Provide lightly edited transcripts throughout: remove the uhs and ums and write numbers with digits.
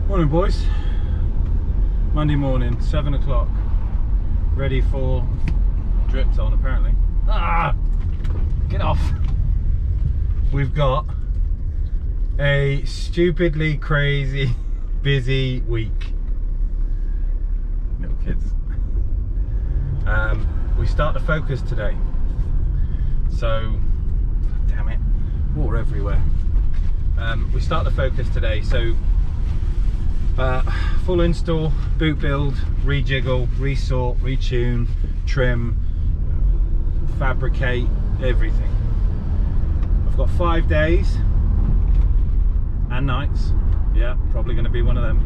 Morning boys, Monday morning, 7 o'clock, ready for drip on apparently. Get off! We've got a stupidly crazy busy week. Little kids. We start the Focus today, so damn it, water everywhere. We start the Focus today, so full install, boot build, rejiggle, resort, retune, trim, fabricate, everything. I've got 5 days and nights. Yeah, probably going to be one of them.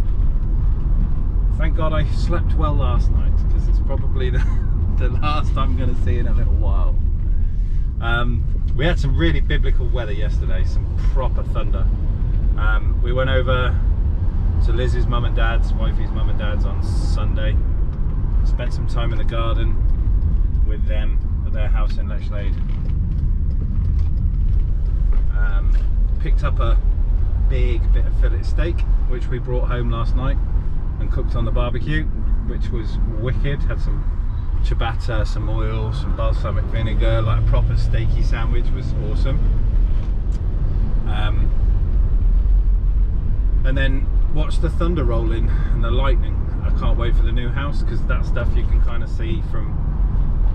Thank God I slept well last night, because it's probably the last I'm going to see in a little while. We had some really biblical weather yesterday, some proper thunder. We went over to Liz's mum and dad's, wifey's mum and dad's on Sunday. Spent some time in the garden with them at their house in Lechlade. Picked up a big bit of fillet steak, which we brought home last night and cooked on the barbecue, which was wicked. Had some ciabatta, some oil, some balsamic vinegar, like a proper steaky sandwich. Was awesome. And then watched the thunder roll in and the lightning. I can't wait for the new house, because that stuff you can kind of see from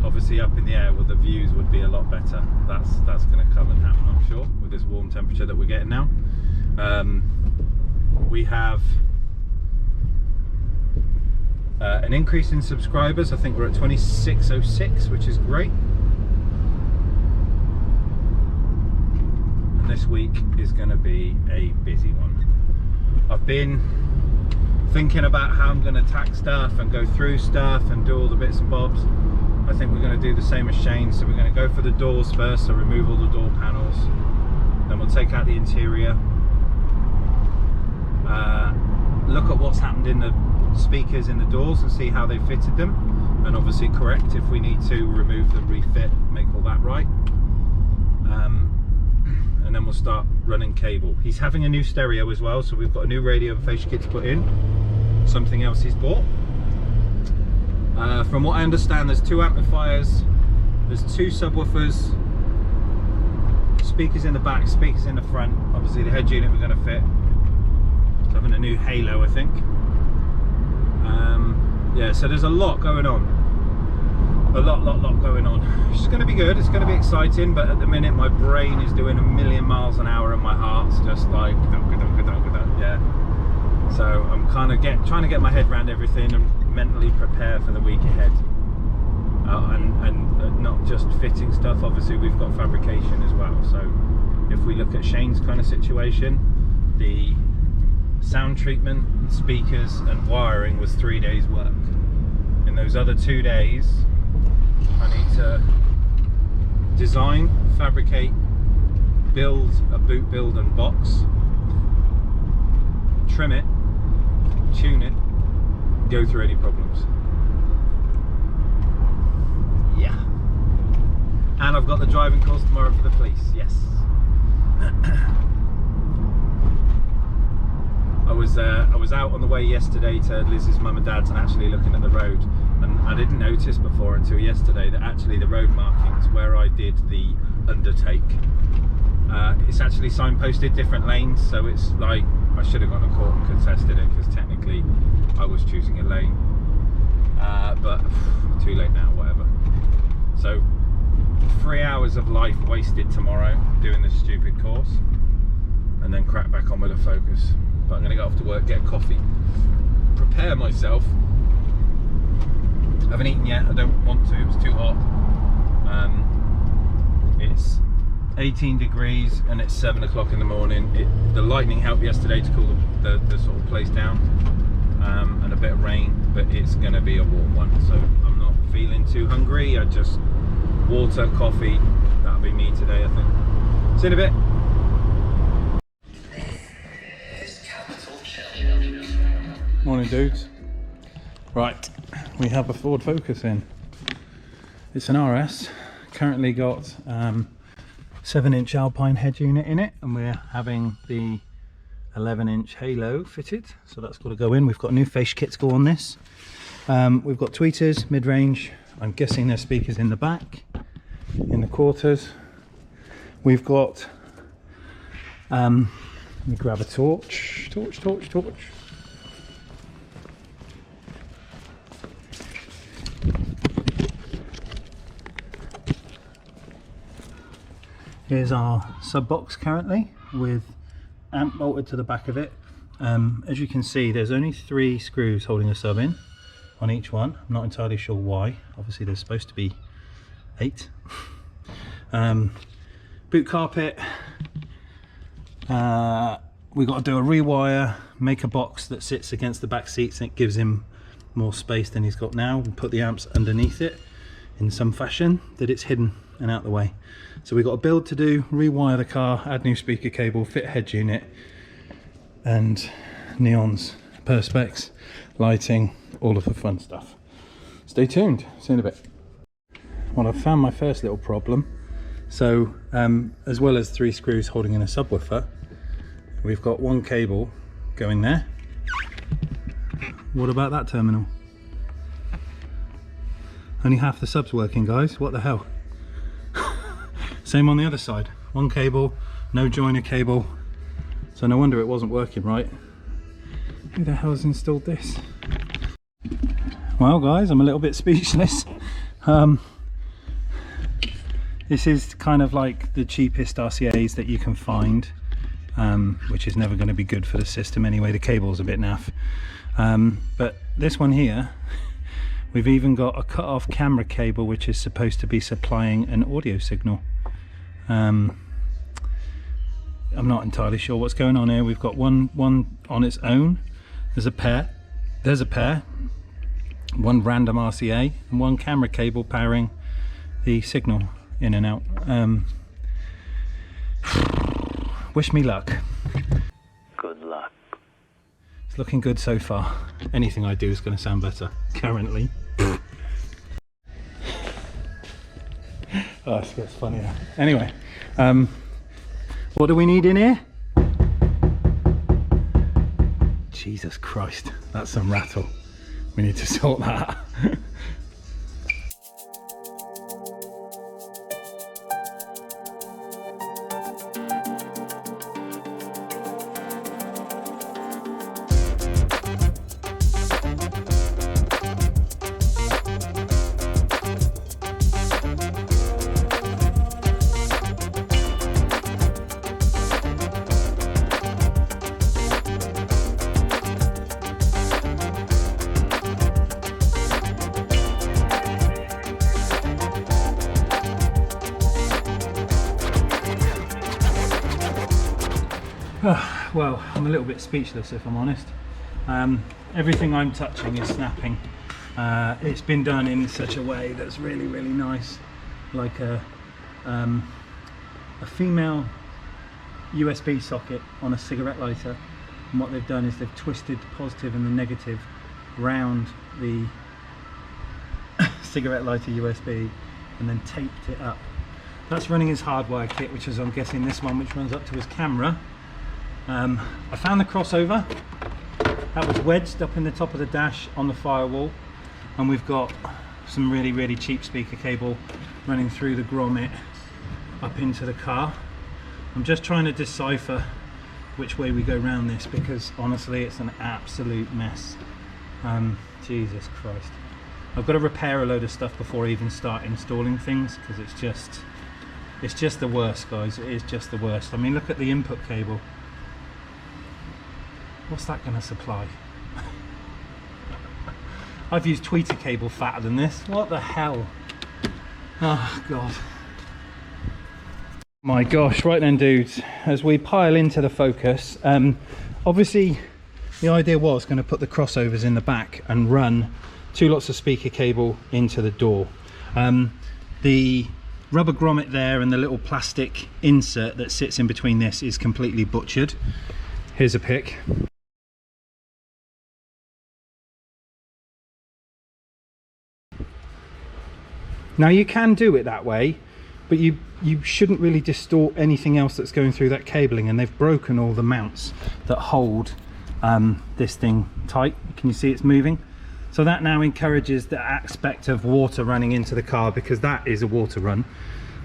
obviously up in the air. Well, the views would be a lot better. That's going to come and happen, I'm sure, with this warm temperature that we're getting now. We have an increase in subscribers. I think we're at 2606, which is great. And this week is going to be a busy one. I've been thinking about how I'm going to attack stuff and go through stuff and do all the bits and bobs. I think we're going to do the same as Shane, so we're going to go for the doors first, so remove all the door panels, then we'll take out the interior, look at what's happened in the speakers in the doors and see how they fitted them, and obviously correct if we need to, remove them, refit, make all that right. And then we'll start running cable. He's having a new stereo as well, so we've got a new radio and fascia kit to put in, something else he's bought. From what I understand, there's 2 amplifiers, there's 2 subwoofers, speakers in the back, speakers in the front. Obviously the head unit we're going to fit. It's having a new halo, I think. Yeah, so there's a lot going on. A lot going on. It's going to be good, it's going to be exciting, but at the minute my brain is doing a million miles an hour and my heart's just like yeah. So I'm kind of trying to get my head around everything and mentally prepare for the week ahead. And not just fitting stuff, obviously we've got fabrication as well. So if we look at Shane's kind of situation, the sound treatment, speakers and wiring was 3 days work. In those other 2 days I need to design, fabricate, build a boot build and box, trim it, tune it, go through any problems. Yeah. And I've got the driving course tomorrow for the police, yes. I was out on the way yesterday to Liz's mum and dad's and actually looking at the road, and I didn't notice before until yesterday that actually the road markings where I did the undertake, it's actually signposted different lanes, so it's like I should have gone to court and contested it, because technically I was choosing a lane, but too late now, whatever. So 3 hours of life wasted tomorrow doing this stupid course, and then crack back on with a Focus. But I'm going to go off to work, get a coffee, prepare myself. I haven't eaten yet, I don't want to, it's too hot. It's 18 degrees and it's 7 o'clock in the morning. The lightning helped yesterday to cool the sort of place down, and a bit of rain, but it's going to be a warm one, so I'm not feeling too hungry. I just water, coffee, that'll be me today I think. See you in a bit. Morning dudes. Right, we have a Ford Focus in. It's an RS, currently got 7-inch Alpine head unit in it, and we're having the 11-inch Halo fitted, so that's got to go in. We've got a new face kit to go on this. We've got tweeters, mid-range. I'm guessing there's speakers in the back, in the quarters. We've got, let me grab a torch. Here's our sub box currently with amp bolted to the back of it. As you can see, there's only 3 screws holding the sub in on each one. I'm not entirely sure why. Obviously there's supposed to be 8. Boot carpet. We've got to do a rewire, make a box that sits against the back seats and it gives him more space than he's got now. We'll put the amps underneath it in some fashion that it's hidden and out the way. So we've got a build to do, rewire the car, add new speaker cable, fit head unit, and neons, perspex, lighting, all of the fun stuff. Stay tuned, see you in a bit. Well, I've found my first little problem. So as well as 3 screws holding in a subwoofer, we've got 1 cable going there. What about that terminal? Only half the sub's working, guys. What the hell? Same on the other side. 1 cable, no joiner cable. So no wonder it wasn't working right. Who the hell's installed this? Well guys, I'm a little bit speechless. This is kind of like the cheapest RCAs that you can find, which is never going to be good for the system anyway. The cable's a bit naff. But this one here, we've even got a cut-off camera cable which is supposed to be supplying an audio signal. I'm not entirely sure what's going on here. We've got one on its own. There's a pair, 1 random RCA and 1 camera cable powering the signal in and out. Wish me luck. Good luck. It's looking good so far. Anything I do is going to sound better currently. Oh, it gets funnier. Anyway, what do we need in here? Jesus Christ, that's some rattle. We need to sort that. Well, I'm a little bit speechless if I'm honest. Everything I'm touching is snapping. It's been done in such a way that's really, really nice, like a female USB socket on a cigarette lighter. And what they've done is they've twisted the positive and the negative round the cigarette lighter USB and then taped it up. That's running his hardwire kit, which is, I'm guessing, this one, which runs up to his camera. I found the crossover that was wedged up in the top of the dash on the firewall, and we've got some really, really cheap speaker cable running through the grommet up into the car. I'm just trying to decipher which way we go around this, because honestly it's an absolute mess. Jesus Christ, I've got to repair a load of stuff before I even start installing things, because it's just the worst, guys. It is just the worst. I mean, look at the input cable. What's that going to supply? I've used tweeter cable fatter than this. What the hell? Oh god. My gosh. Right then, dudes, as we pile into the Focus, obviously the idea was going to put the crossovers in the back and run 2 lots of speaker cable into the door. The rubber grommet there and the little plastic insert that sits in between this is completely butchered. Here's a pic. Now you can do it that way, but you shouldn't really distort anything else that's going through that cabling, and they've broken all the mounts that hold this thing tight. Can you see it's moving? So that now encourages the aspect of water running into the car, because that is a water run,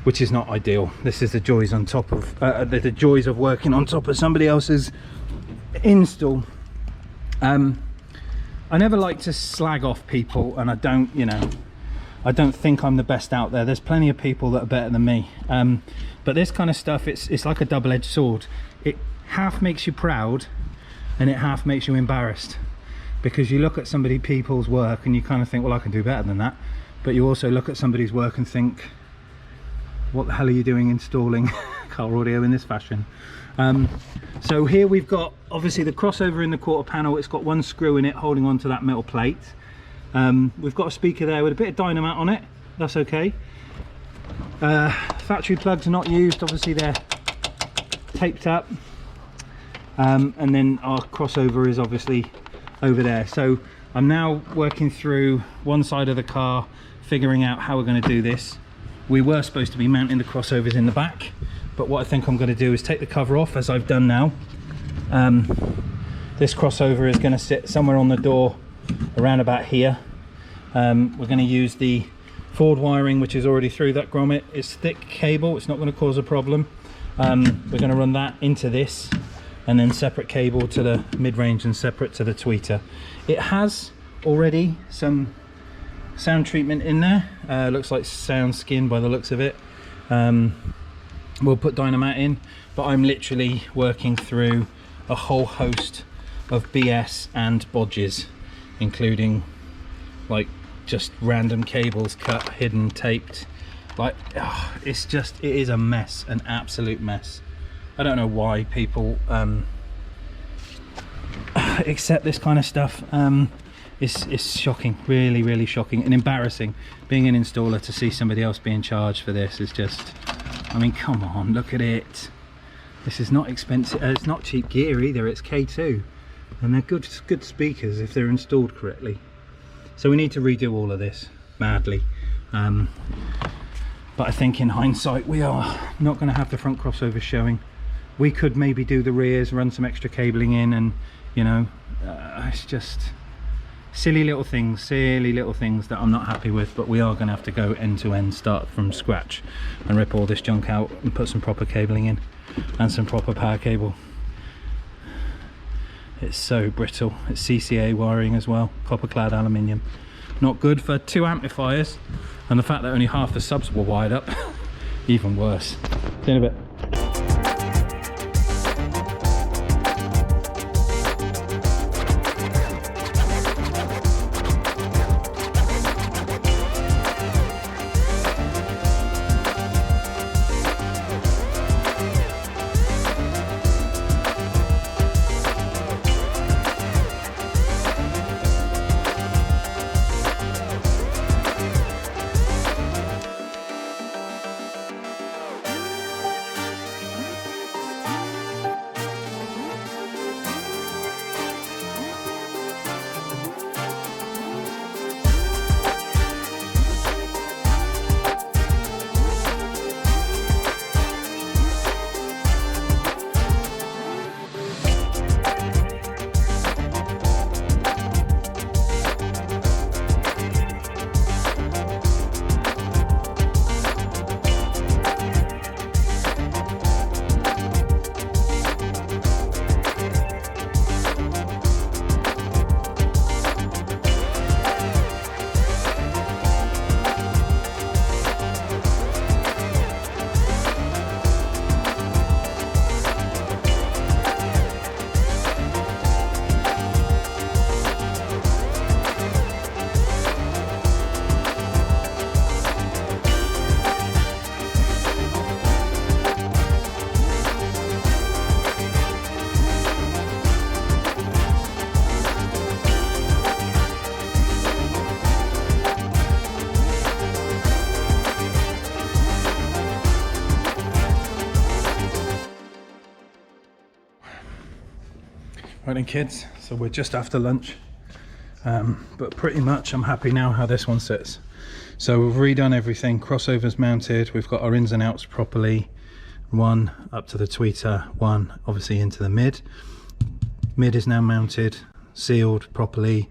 which is not ideal. This is the joys on top of the joys of working on top of somebody else's install. I never like to slag off people, and I don't, you know, I don't think I'm the best out there. There's plenty of people that are better than me, but this kind of stuff, it's like a double-edged sword. It half makes you proud and it half makes you embarrassed, because you look at people's work and you kind of think, well, I can do better than that. But you also look at somebody's work and think, what the hell are you doing installing car audio in this fashion? So here we've got obviously the crossover in the quarter panel. It's got one screw in it holding onto that metal plate. We've got a speaker there with a bit of dynamite on it. That's okay. Factory plugs are not used, obviously they're taped up. And then our crossover is obviously over there. So I'm now working through one side of the car, figuring out how we're going to do this. We were supposed to be mounting the crossovers in the back, but what I think I'm going to do is take the cover off, as I've done now. This crossover is going to sit somewhere on the door around about here. We're going to use the Ford wiring, which is already through that grommet. It's thick cable, it's not going to cause a problem. We're going to run that into this, and then separate cable to the mid-range and separate to the tweeter. It has already some sound treatment in there. Looks like sound skin by the looks of it. We'll put dynamite in, but I'm literally working through a whole host of BS and bodges, including like just random cables cut, hidden, taped. Like, it is a mess, an absolute mess. I don't know why people accept this kind of stuff. It's shocking, really, really shocking and embarrassing. Being an installer, to see somebody else being charged for this is just, I mean, come on, look at it. This is not expensive, it's not cheap gear either, it's K2. And they're good speakers if they're installed correctly. So we need to redo all of this badly. But I think in hindsight, we are not going to have the front crossover showing. We could maybe do the rears, run some extra cabling in, and you know, it's just silly little things that I'm not happy with. But we are going to have to go end to end, start from scratch, and rip all this junk out and put some proper cabling in and some proper power cable. It's so brittle. It's CCA wiring as well, copper clad aluminium. Not good for 2 amplifiers, and the fact that only half the subs were wired up, even worse. See you in a bit. Right then kids, so we're just after lunch, but pretty much I'm happy now how this one sits. So we've redone everything, crossovers mounted, we've got our ins and outs properly, one up to the tweeter, one obviously into the mid. Mid is now mounted, sealed properly.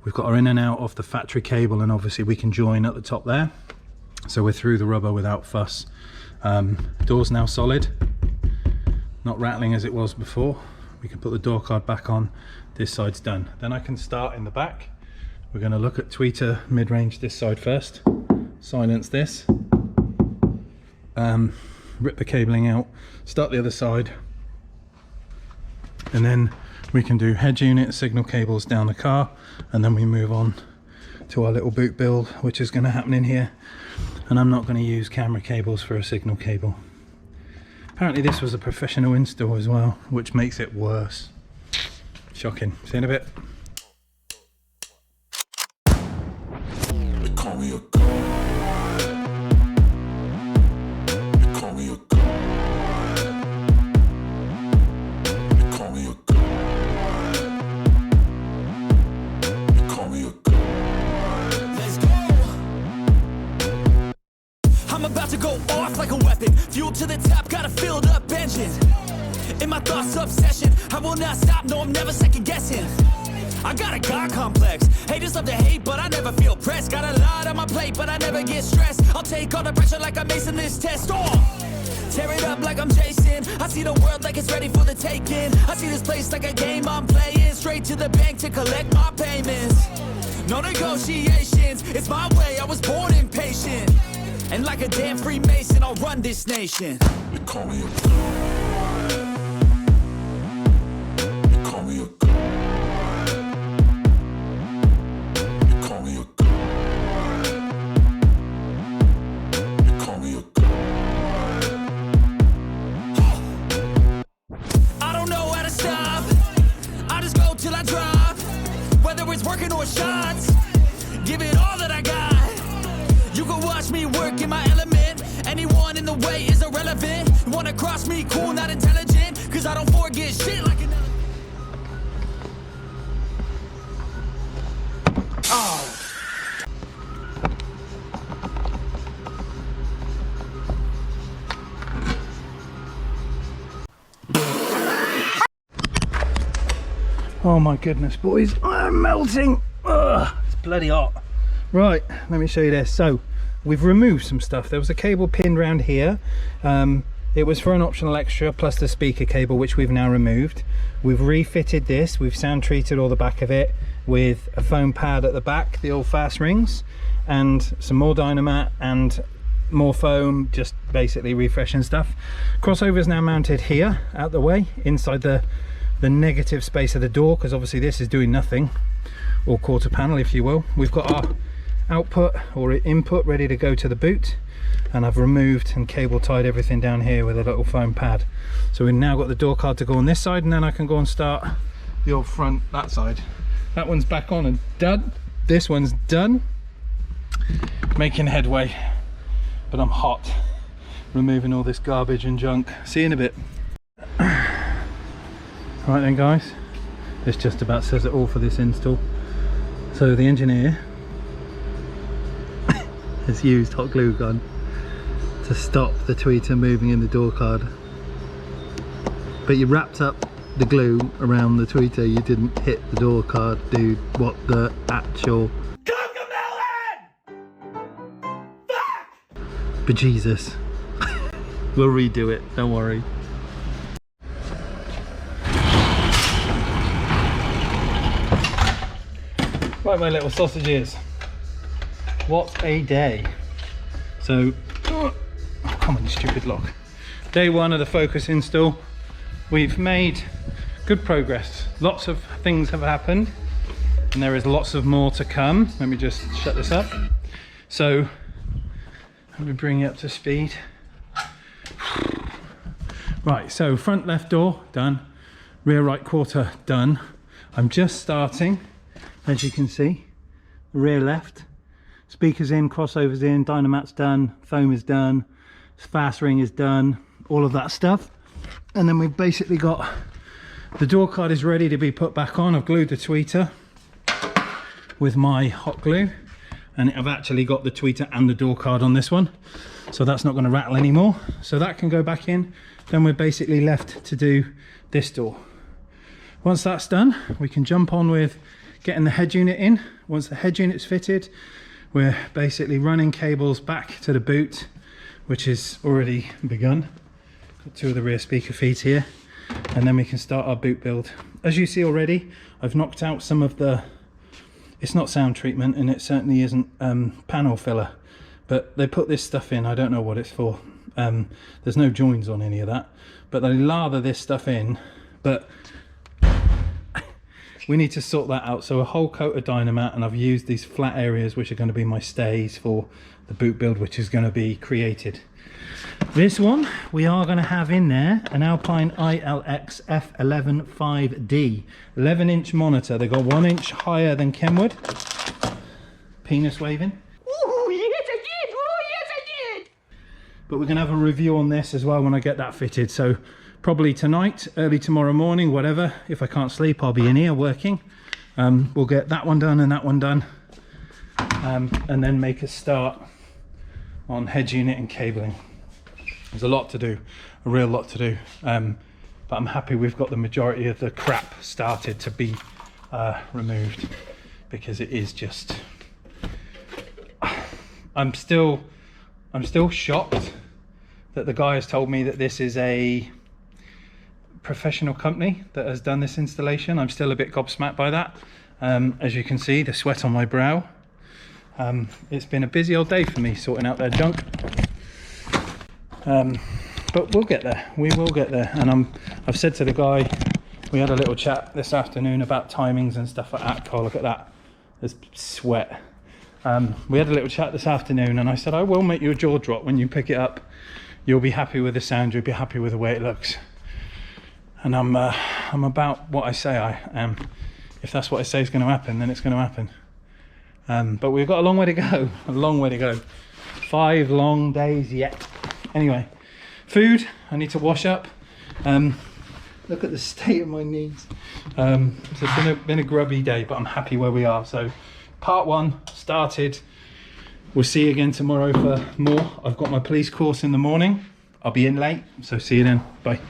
We've got our in and out of the factory cable, and obviously we can join at the top there. So we're through the rubber without fuss. Door's now solid, not rattling as it was before. We can put the door card back on, this side's done. Then I can start in the back. We're going to look at tweeter mid-range this side first, silence this, rip the cabling out, start the other side, and then we can do head unit, signal cables down the car, and then we move on to our little boot build, which is going to happen in here. And I'm not going to use camera cables for a signal cable. Apparently this was a professional install as well, which makes it worse. Shocking. See you in a bit. I'm about to go off like a weapon. Fuel to the top, got a filled up engine. In my thoughts, obsession. I will not stop, no, I'm never second guessing. I got a God complex. Haters love to hate, but I never feel pressed. Got a lot on my plate, but I never get stressed. I'll take all the pressure like I'm acing this test. Tear it up like I'm Jason. I see the world like it's ready for the taking. I see this place like a game I'm playing. Straight to the bank to collect my payments. No negotiations, it's my way, I was born impatient. And like a damn Freemason, I'll run this nation. You call me a god. You call me a god. You call me a god. You call me a god. I don't know how to stop. I just go till I drop. Whether it's working or shots, give it all that I got. You can watch me work in my element. Anyone in the way is irrelevant. You wanna cross me, cool, not intelligent. Cause I don't forget shit like an Oh my goodness, boys, I'm melting. Ugh, it's bloody hot. Right, let me show you this. So we've removed some stuff. There was a cable pinned around here. It was for an optional extra plus the speaker cable, which we've now removed. We've refitted this. We've sound treated all the back of it with a foam pad at the back, the old fast rings, and some more Dynamat and more foam, just basically refreshing stuff. Crossover is now mounted here out the way inside the negative space of the door, because obviously this is doing nothing, or quarter panel if you will. We've got our output or input ready to go to the boot, and I've removed and cable tied everything down here with a little foam pad. So we've now got the door card to go on this side, and then I can go and start the old front that side. That one's back on and done. This one's done. Making headway, but I'm hot. Removing all this garbage and junk. See you in a bit. Right then guys, this just about says it all for this install. So the engineer has used hot glue gun to stop the tweeter moving in the door card, but you wrapped up the glue around the tweeter, you didn't hit the door card, dude. What the actual bejesus. We'll redo it, don't worry. Right, my little sausages, what a day. So, oh, come on you stupid lock. Day one of the Focus install. We've made good progress. Lots of things have happened, and there is lots of more to come. Let me just shut this up. So, let me bring you up to speed. Right, so front left door, done. Rear right quarter, done. I'm just starting. As you can see, rear left, speakers in, crossovers in, Dynamat's done, foam is done, fast ring is done, all of that stuff. And then we've basically got the door card is ready to be put back on. I've glued the tweeter with my hot glue, and I've actually got the tweeter and the door card on this one, so that's not going to rattle anymore. So that can go back in. Then we're basically left to do this door. Once that's done, we can jump on with getting the head unit in. Once the head unit's fitted, we're basically running cables back to the boot, which is already begun. Got 2 of the rear speaker feeds here, and then we can start our boot build. As you see already, I've knocked out some of the, it's not sound treatment and it certainly isn't panel filler, but they put this stuff in, I don't know what it's for. There's no joins on any of that, but they lather this stuff in, but we need to sort that out. So a whole coat of Dynamat, and I've used these flat areas which are going to be my stays for the boot build which is going to be created. This one we are going to have in there an Alpine ILX F11 5D 11-inch monitor. They got 1 inch higher than Kenwood. Penis waving. Oh yes I did! Oh yes I did! But we're going to have a review on this as well when I get that fitted. So probably tonight, early tomorrow morning, whatever. If I can't sleep, I'll be in here working. We'll get that one done and that one done, and then make a start on head unit and cabling. There's a lot to do, a real lot to do, but I'm happy we've got the majority of the crap started to be removed, because it is just, I'm still shocked that the guy has told me that this is a professional company that has done this installation. I'm still a bit gobsmacked by that. As you can see, the sweat on my brow. It's been a busy old day for me sorting out their junk. But we'll get there, we will get there. And I've said to the guy, we had a little chat this afternoon about timings and stuff like that. Oh, look at that, there's sweat. We had a little chat this afternoon, and I said I will make you a jaw drop when you pick it up. You'll be happy with the sound, you'll be happy with the way it looks. And I'm about what I say I am. If that's what I say is going to happen, then it's going to happen. But we've got a long way to go, a long way to go. 5 long days yet. Anyway, food, I need to wash up. Look at the state of my knees. So it's been a grubby day, but I'm happy where we are. So part 1 started. We'll see you again tomorrow for more. I've got my police course in the morning. I'll be in late, so see you then. Bye.